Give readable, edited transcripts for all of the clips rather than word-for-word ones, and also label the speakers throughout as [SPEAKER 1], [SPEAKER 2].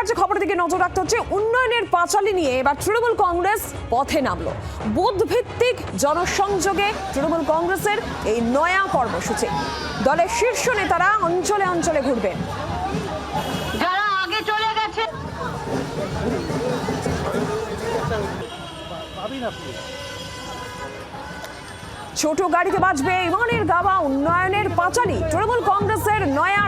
[SPEAKER 1] রাজ্যে খবরের দিকে নজর রাখতে হচ্ছে। উন্নয়নের পাঁচালী নিয়ে এবার তৃণমূল কংগ্রেস পথে নামলো। বুথ ভিত্তিক জনসংযোগে তৃণমূল কংগ্রেসের এই নয়া কর্মসূচি। দলের শীর্ষ নেতারা অঞ্চলে অঞ্চলে ঘুরবেন।
[SPEAKER 2] যারা আগে চলে গেছে
[SPEAKER 1] ছোট গাড়িতে বাজবে ইমানের গাওয়া উন্নয়নের পাঁচালী। তৃণমূল কংগ্রেসের নয়া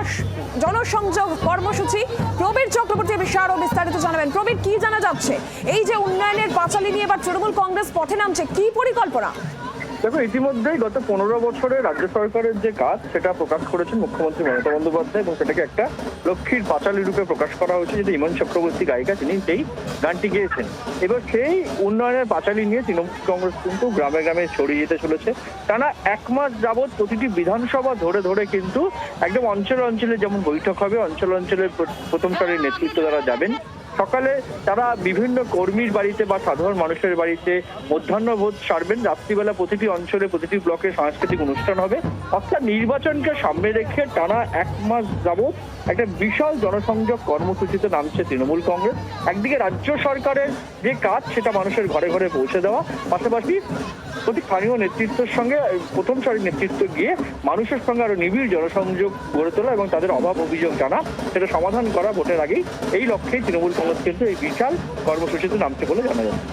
[SPEAKER 1] জনসংযোগ কর্মসূচি। প্রবীর চক্রবর্তী বিষয়ে আরো বিস্তারিত জানাবেন। প্রবীর, কি জানা যাচ্ছে এই যে উন্নয়নের পাঁচালী নিয়ে এবার তৃণমূল কংগ্রেস পথে নামছে, কি পরিকল্পনা?
[SPEAKER 3] দেখো, ইতিমধ্যেই গত 15 বছরে রাজ্য সরকারের যে কাজ সেটা প্রকাশ করেছেন মুখ্যমন্ত্রী মমতা বন্দ্যোপাধ্যায়, এবং সেটাকে একটা লক্ষ্মীর পাঁচালী রূপে প্রকাশ করা হয়েছে। যেটা ইমন চক্রবর্তী গায়িকা, তিনি সেই গানটি গেয়েছেন। এবার সেই উন্নয়নের পাঁচালী নিয়ে তৃণমূল কংগ্রেস কিন্তু গ্রামে গ্রামে ছড়িয়ে যেতে চলেছে। টানা 1 মাস যাবৎ প্রতিটি বিধানসভা ধরে ধরে কিন্তু একদম অঞ্চলে অঞ্চলে যেমন বৈঠক হবে, অঞ্চল অঞ্চলে প্রথম সারির নেতৃত্ব দ্বারা যাবেন। সকালে তারা বিভিন্ন কর্মীর বাড়িতে বা সাধারণ মানুষের বাড়িতে মধ্যাহ্নভোজ সারবেন। রাত্রিবেলা প্রতিটি অঞ্চলে প্রতিটি ব্লকে সাংস্কৃতিক অনুষ্ঠান হবে। অর্থাৎ নির্বাচনকে সামনে রেখে টানা 1 মাস যাবৎ একটা বিশাল জনসংযোগ কর্মসূচিতে নামছে তৃণমূল কংগ্রেস। একদিকে রাজ্য সরকারের যে কাজ সেটা মানুষের ঘরে ঘরে পৌঁছে দেওয়া, পাশাপাশি প্রতি স্থানীয় নেতৃত্বের সঙ্গে প্রথম সারির নেতৃত্ব গিয়ে মানুষের সঙ্গে আরো নিবিড় জনসংযোগ গড়ে তোলা এবং তাদের অভাব অভিযোগ জানা, সেটা সমাধান করা ভোটের আগেই। এই লক্ষ্যেই তৃণমূল কংগ্রেস কিন্তু এই বিশাল কর্মসূচিতে নামছে বলে জানা যাচ্ছে।